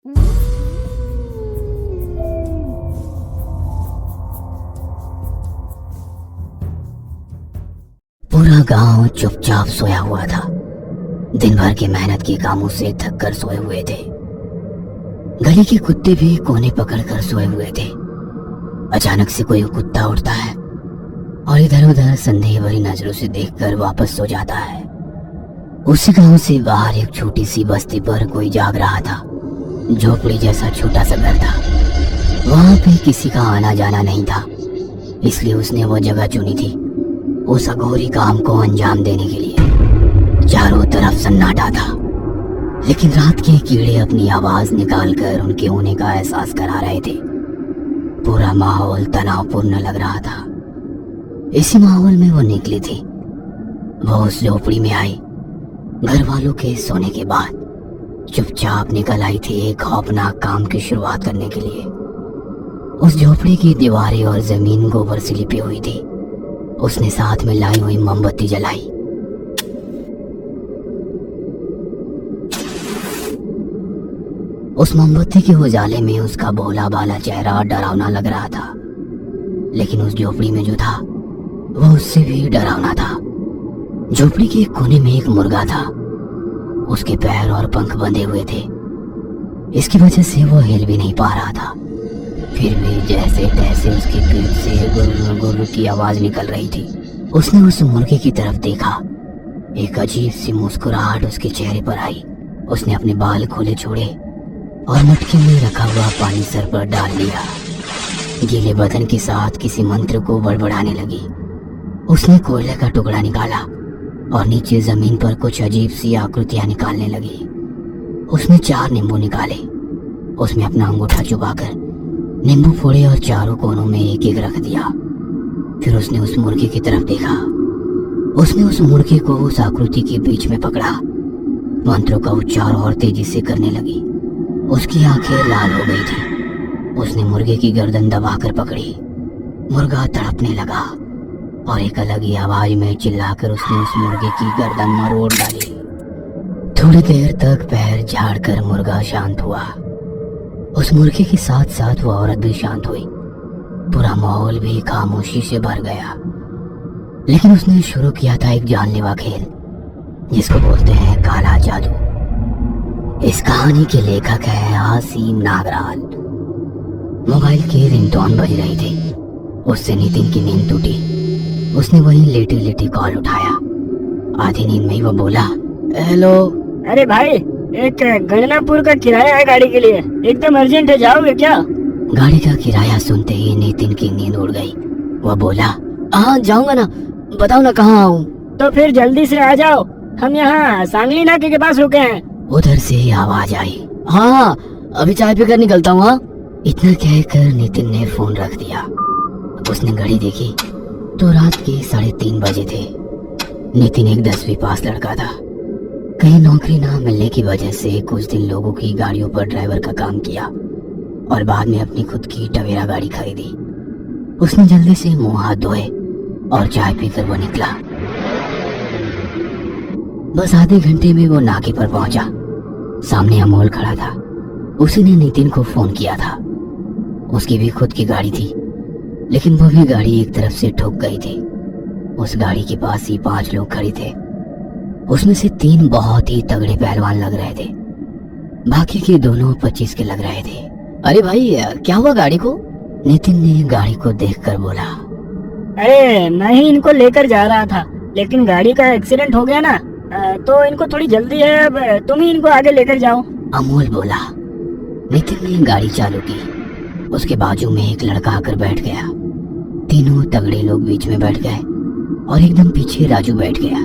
पूरा गांव चुपचाप सोया हुआ था। दिन भर की मेहनत के कामों से थक कर सोए हुए थे। गली के कुत्ते भी कोने पकड़कर सोए हुए थे। अचानक से कोई कुत्ता उठता है और इधर उधर संदेह भरी नजरों से देखकर वापस सो जाता है। उसी गांव से बाहर एक छोटी सी बस्ती पर कोई जाग रहा था। झोपड़ी जैसा छोटा सा घर था। वहां पे किसी का आना जाना नहीं था, इसलिए उसने वो जगह चुनी थी उस अघोरी काम को अंजाम देने के लिए। चारों तरफ सन्नाटा था, लेकिन रात के कीड़े अपनी आवाज निकालकर उनके होने का एहसास करा रहे थे। पूरा माहौल तनावपूर्ण लग रहा था। इसी माहौल में वो निकली थी। वो उस झोपड़ी में आई। घर वालों के सोने के बाद चुपचाप निकल आई थी एक खौफनाक काम की शुरुआत करने के लिए। उस झोपड़ी की दीवारें और जमीन गोबर से लिपी हुई थी। उसने साथ में लाई हुई मोमबत्ती जलाई। उस मोमबत्ती के उजाले में उसका भोला भाला चेहरा डरावना लग रहा था, लेकिन उस झोपड़ी में जो था वो उससे भी डरावना था। झोपड़ी के एक कोने में एक मुर्गा था। उसके पैर और पंख बंधे हुए थे। इसकी वजह से वो हिल भी नहीं पा रहा था। फिर भी जैसे तैसे उसके पेट से गुर्र गुर्र की आवाज निकल रही थी। उसने उस मुर्गे की तरफ देखा। एक अजीब सी मुस्कुराहट उसके चेहरे पर आई। उसने अपने बाल खोले छोड़े और मटके में रखा हुआ पानी सर पर डाल लिया। गीले बदन के साथ किसी मंत्र को बड़बड़ाने लगी। उसने कोयले का टुकड़ा निकाला और नीचे जमीन पर कुछ अजीब सी आकृतियां निकालने लगी। उसने 4 नींबू निकाले। उसमें अपना अंगूठा चुबाकर नींबू फोड़े और चारों कोनों में एक एक रख दिया। फिर उसने उस मुर्गे की तरफ देखा। उसने उस मुर्गे को उस आकृति के बीच में पकड़ा। मंत्रों का उच्चार और तेजी से करने लगी। उसकी आंखें लाल हो गई थी। उसने मुर्गे की गर्दन दबाकर पकड़ी। मुर्गा तड़पने लगा और एक अलग ही आवाज में चिल्लाकर उसने उस मुर्गे की गर्दन मरोड़ डाली। थोड़ी देर तक पैर झाड़कर मुर्गा शांत हुआ। उस मुर्गे के साथ साथ वो औरत भी शांत हुई। पूरा माहौल भी खामोशी से भर गया। लेकिन उसने शुरू किया था एक जानलेवा खेल, जिसको बोलते हैं काला जादू। इस कहानी के लेखक है आसिम नागराल। मोबाइल की रिंगटोन बज रही थी। उससे नितिन की नींद टूटी। उसने वही लेटी लेटी कॉल उठाया। आधी नींद में ही वो बोला, हेलो। अरे भाई, एक गणनापुर का किराया है गाड़ी के लिए, एकदम अर्जेंट है, जाओगे क्या? गाड़ी का किराया सुनते ही नितिन की नींद उड़ गई। वह बोला, हाँ जाऊंगा ना, बताओ ना कहाँ आऊँ? तो फिर जल्दी से आ जाओ, हम यहाँ सांगली नाके के पास रुके हैं। उधर से आवाज आई, हाँ अभी चाय पीकर निकलता हूँ। हाँ, इतना कहकर नितिन ने फोन रख दिया। उसने घड़ी देखी तो रात के 3:30 बजे थे। नितिन एक 10वीं पास लड़का था। कहीं नौकरी ना मिलने की वजह से कुछ दिन लोगों की गाड़ियों पर ड्राइवर का काम किया और बाद में अपनी खुद की टवेरा गाड़ी खरीदी। उसने जल्दी से मुंह हाथ धोए और चाय पीकर वो निकला। बस आधे घंटे में वो नाके पर पहुंचा। सामने अमोल खड़ा था। उसी ने नितिन को फोन किया था। उसकी भी खुद की गाड़ी थी, लेकिन वो भी गाड़ी एक तरफ से ठुक गई थी। उस गाड़ी के पास ही 5 लोग खड़े थे। उसमें से 3 बहुत ही तगड़े पहलवान लग रहे थे। बाकी के दोनों 25 के लग रहे थे। अरे भाई, क्या हुआ गाड़ी को? नितिन ने गाड़ी को देखकर बोला, अरे मैं ही इनको लेकर जा रहा था, लेकिन गाड़ी का एक्सीडेंट हो गया ना, तो इनको थोड़ी जल्दी है, अब तुम ही इनको आगे लेकर जाओ। अमोल बोला। नितिन ने गाड़ी चालू की। उसके बाजू में एक लड़का आकर बैठ गया। तीनों तगड़े लोग बीच में बैठ गए और एकदम पीछे राजू बैठ गया।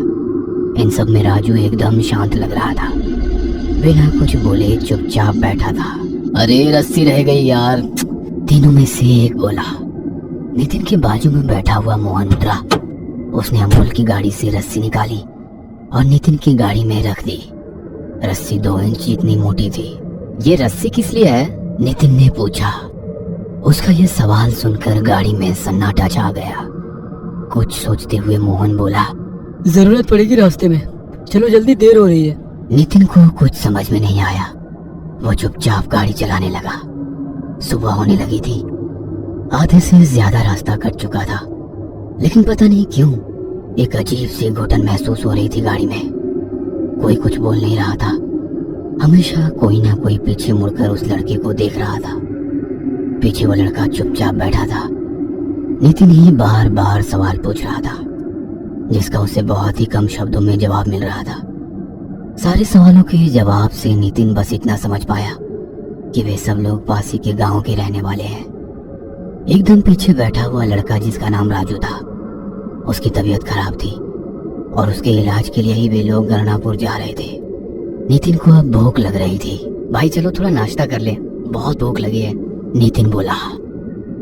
इन सब में राजू एकदम शांत लग रहा था। बिना कुछ बोले चुपचाप बैठा था। अरे रस्सी रह गई यार, तीनों में से एक बोला। नितिन के बाजू में बैठा हुआ मोहन उतरा। उसने अमोल की गाड़ी से रस्सी निकाली और नितिन की गाड़ी में रख दी। रस्सी 2 इंच जितनी मोटी थी। ये रस्सी किस लिए है? नितिन ने पूछा। उसका यह सवाल सुनकर गाड़ी में सन्नाटा छा गया। कुछ सोचते हुए मोहन बोला, जरूरत पड़ेगी रास्ते में, चलो जल्दी, देर हो रही है। नितिन को कुछ समझ में नहीं आया। वो चुपचाप गाड़ी चलाने लगा। सुबह होने लगी थी, आधे से ज्यादा रास्ता कट चुका था, लेकिन पता नहीं क्यों एक अजीब सी घुटन महसूस हो रही थी गाड़ी में। कोई कुछ बोल नहीं रहा था। हमेशा कोई ना कोई पीछे मुड़कर उस लड़के को देख रहा था। पीछे वो लड़का चुपचाप बैठा था। नितिन ही बार बार सवाल पूछ रहा था, जिसका उसे बहुत ही कम शब्दों में जवाब मिल रहा था। सारे सवालों के जवाब से नितिन बस इतना समझ पाया कि वे सब लोग पास ही के गांव के रहने वाले हैं। एकदम पीछे बैठा हुआ लड़का, जिसका नाम राजू था, उसकी तबीयत खराब थी और उसके इलाज के लिए ही वे लोग गरनापुर जा रहे थे। नितिन को अब भूख लग रही थी। भाई चलो थोड़ा नाश्ता कर ले, बहुत भूख लगी है, नितिन बोला।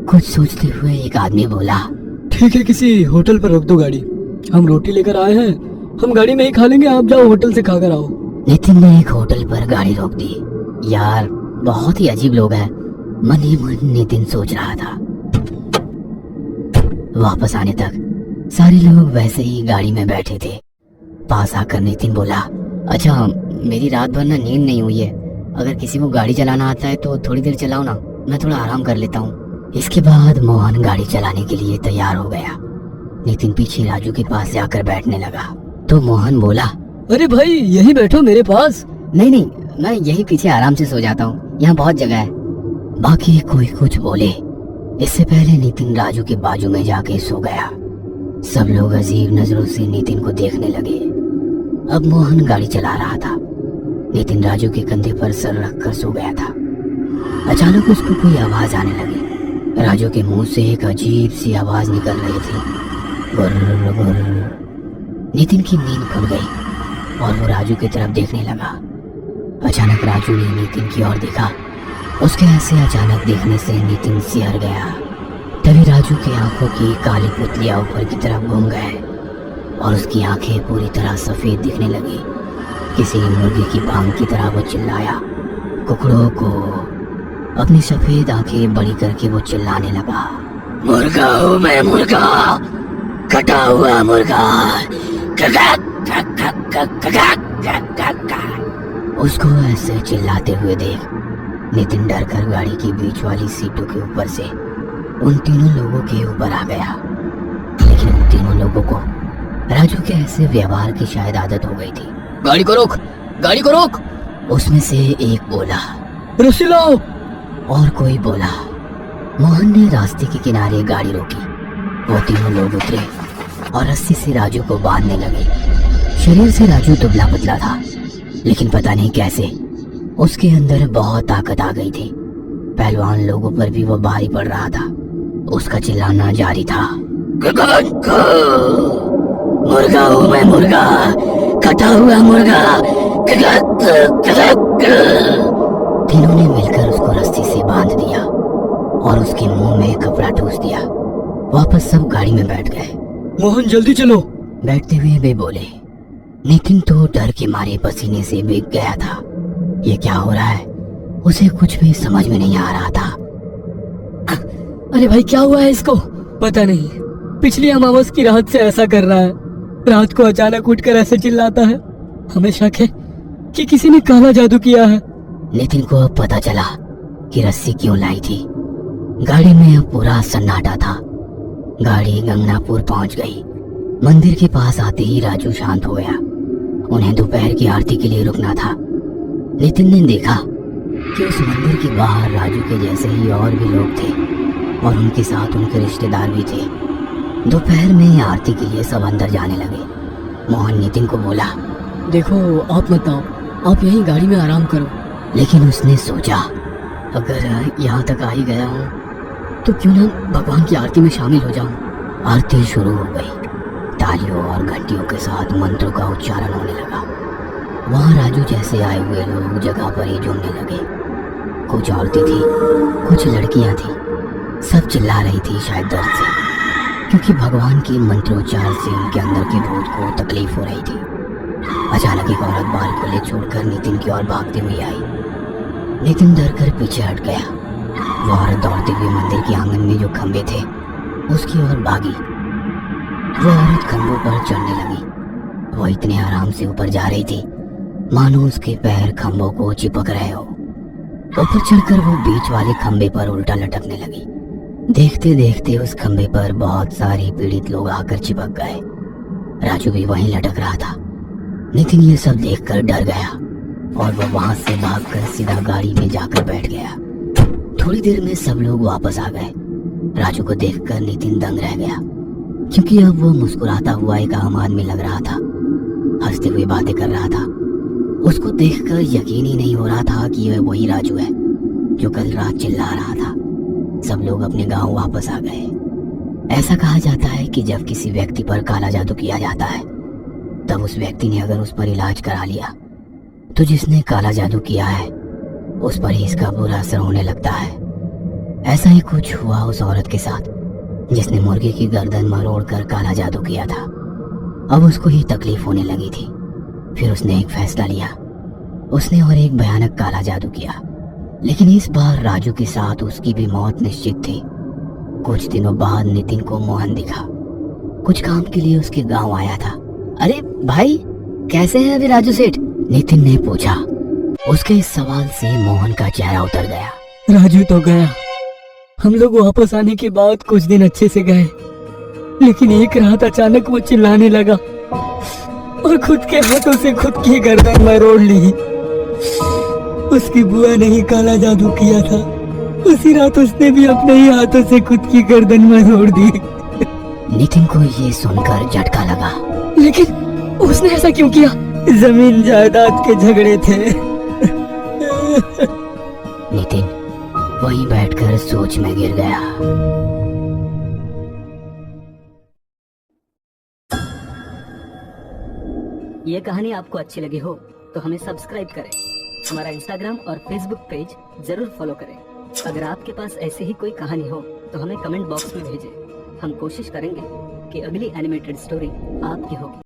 कुछ सोचते हुए एक आदमी बोला, ठीक है, किसी होटल पर रोक दो गाड़ी, हम रोटी लेकर आए हैं, हम गाड़ी में ही खा लेंगे, आप जाओ होटल से खाकर आओ। नितिन ने एक होटल पर गाड़ी रोक दी। यार बहुत ही अजीब लोग हैं, मन ही मन नितिन सोच रहा था। वापस आने तक सारे लोग वैसे ही गाड़ी में बैठे थे। पास आकर नितिन बोला, अच्छा मेरी रात भर ना नींद नहीं हुई है, अगर किसी को गाड़ी चलाना आता है तो थोड़ी देर चलाओ ना, मैं थोड़ा आराम कर लेता हूँ। इसके बाद मोहन गाड़ी चलाने के लिए तैयार हो गया। नितिन पीछे राजू के पास जाकर बैठने लगा तो मोहन बोला, अरे भाई यहीं बैठो मेरे पास। नहीं नहीं, मैं यही पीछे आराम से सो जाता हूँ, यहाँ बहुत जगह है। बाकी कोई कुछ बोले इससे पहले नितिन राजू के बाजू में जाके सो गया। सब लोग अजीब नजरों से नितिन को देखने लगे। अब मोहन गाड़ी चला रहा था। नितिन राजू के कंधे पर सर रखकर सो गया था। अचानक उसको कोई आवाज आने लगी। राजू के मुंह से एक अजीब सी आवाज निकल रही थी, गुर्र गुर्र। नितिन की नींद खुल गई और वो राजू की तरफ देखने लगा। अचानक राजू ने नितिन की ओर देखा। उसके ऐसे अचानक देखने से नितिन सिहर गया। तभी राजू की आंखों की काली पुतलियां ऊपर की तरफ घूम गए और उसकी आंखें पूरी तरह सफेद दिखने लगी। किसी मुर्गे की बांग की तरह वो चिल्लाया, कुकड़ों को। अपनी सफेद आंखें बड़ी करके वो चिल्लाने लगा, मुर्गा हूँ मैं, मुर्गा, कटा हुआ मुर्गा। उसको ऐसे चिल्लाते हुए देख नितिन डर कर गाड़ी की बीच वाली सीटों के ऊपर से उन तीनों लोगों के ऊपर आ गया। लेकिन उन तीनों लोगों को राजू के ऐसे व्यवहार की शायद आदत हो गई थी। गाड़ी को रोक, गाड़ी को रोक, उसमें से एक बोला। रस्सी लाओ, और कोई बोला। मोहन ने रास्ते के किनारे गाड़ी रोकी। वो तीनों लोग उतरे और रस्सी से राजू को बांधने लगे। शरीर से राजू दुबला पतला था, लेकिन पता नहीं कैसे उसके अंदर बहुत ताकत आ गई थी। पहलवान लोगों पर भी वो भारी पड़ रहा था। उसका चिल्लाना जारी था, मुर्गा हूँ मैं, मुर्गा, कटा हुआ मुर्गा। तीनों ने मिलकर उसको रस्सी से बांध दिया और उसके मुंह में कपड़ा ठूस दिया। वापस सब गाड़ी में बैठ गए। मोहन जल्दी चलो। बैठते हुए वे बोले। नितिन तो डर के मारे पसीने से भीग गया था। ये क्या हो रहा है, उसे कुछ भी समझ में नहीं आ रहा था। अरे भाई क्या हुआ है इसको? पता नहीं, पिछली अमावस की रात से ऐसा कर रहा है। रात को अचानक उठकर ऐसे चिल्लाता है। हमें शक है कि किसी ने काला जादू किया है। नितिन को अब पता चला कि रस्सी क्यों लाई थी। गाड़ी में अब पूरा सन्नाटा था। गाड़ी गंगनापुर पहुंच गई। मंदिर के पास आते ही राजू शांत हो गया। उन्हें दोपहर की आरती के लिए रुकना था। नितिन ने देखा कि उस मंदिर के बाहर राजू के जैसे ही और भी लोग थे और उनके साथ उनके रिश्तेदार भी थे। दोपहर में आरती के लिए सब अंदर जाने लगे। मोहन नितिन को बोला, देखो आप मत आओ, आप यहीं गाड़ी में आराम करो। लेकिन उसने सोचा, अगर यहाँ तक आ ही गया हूँ तो क्यों ना भगवान की आरती में शामिल हो जाऊं। आरती शुरू हो गई। तालियों और घंटियों के साथ मंत्रों का उच्चारण होने लगा। वहाँ राजू जैसे आए हुए लोग जगह पर ही झूमने लगे। कुछ औरतें थी, कुछ लड़कियां थी। सब चिल्ला रही थी शायद दर्द से, क्योंकि भगवान के मंत्रोच्चार से उनके अंदर के भूत को तकलीफ हो रही थी। अचानक एक औरत बाल खुले छोड़कर नितिन की ओर भागती हुई आई। नितिन डर कर पीछे हट गया। वो औरत दौड़ते हुए मंदिर के आंगन में जो खंबे थे उसकी ओर भागी। वो औरत खंभों पर चढ़ने लगी। वो इतने आराम से ऊपर जा रही थी मानो उसके पैर खंभों को चिपक रहे हो। ऊपर चढ़कर वो बीच वाले खंबे पर उल्टा लटकने लगी। देखते देखते उस खंबे पर बहुत सारे पीड़ित लोग आकर चिपक गए। राजू भी वहीं लटक रहा था। नितिन ये सब देखकर डर गया और वो वहां से भागकर सीधा गाड़ी में जाकर बैठ गया। थोड़ी देर में सब लोग वापस आ गए। राजू को देखकर नितिन दंग रह गया, क्योंकि अब वो मुस्कुराता हुआ एक आम आदमी लग रहा था, हंसते हुए बातें कर रहा था। उसको देखकर यकीन ही नहीं हो रहा था कि यह वही राजू है जो कल रात चिल्ला रहा था। सब लोग अपने गांव वापस आ गए। ऐसा कहा जाता है कि जब किसी व्यक्ति पर काला जादू किया जाता है, तब उस व्यक्ति ने अगर उस पर इलाज करा लिया, तो जिसने काला जादू किया है उस पर ही इसका बुरा असर होने लगता है। ऐसा ही कुछ हुआ उस औरत के साथ जिसने मुर्गे की गर्दन मरोड़कर काला जादू किया था। अब उसको ही तकलीफ होने लगी थी। फिर उसने एक फैसला लिया। उसने और एक भयानक काला जादू किया, लेकिन इस बार राजू के साथ उसकी भी मौत निश्चित थी। कुछ दिनों बाद नितिन को मोहन दिखा। कुछ काम के लिए उसके गांव आया था। अरे भाई, कैसे हैं अभी राजू सेठ? नितिन ने पूछा। उसके इस सवाल से मोहन का चेहरा उतर गया। राजू तो गया। हम लोग वापस आने के बाद कुछ दिन अच्छे से गए, लेकिन एक रात अचानक वो चिल्लाने लगा और खुद के हाथों से खुद की गर्दन मरोड़ ली। उसकी बुआ ने ही काला जादू किया था। उसी रात उसने भी अपने ही हाथों से खुद की गर्दन मरोड़ दी। नितिन को ये सुनकर झटका लगा। लेकिन उसने ऐसा क्यों किया? जमीन जायदाद के झगड़े थे। नितिन वहीं बैठकर सोच में गिर गया। ये कहानी आपको अच्छी लगी हो तो हमें सब्सक्राइब करें, हमारा इंस्टाग्राम और फेसबुक पेज जरूर फॉलो करें। अगर आपके पास ऐसी ही कोई कहानी हो तो हमें कमेंट बॉक्स में भेजें। हम कोशिश करेंगे कि अगली एनिमेटेड स्टोरी आपकी होगी।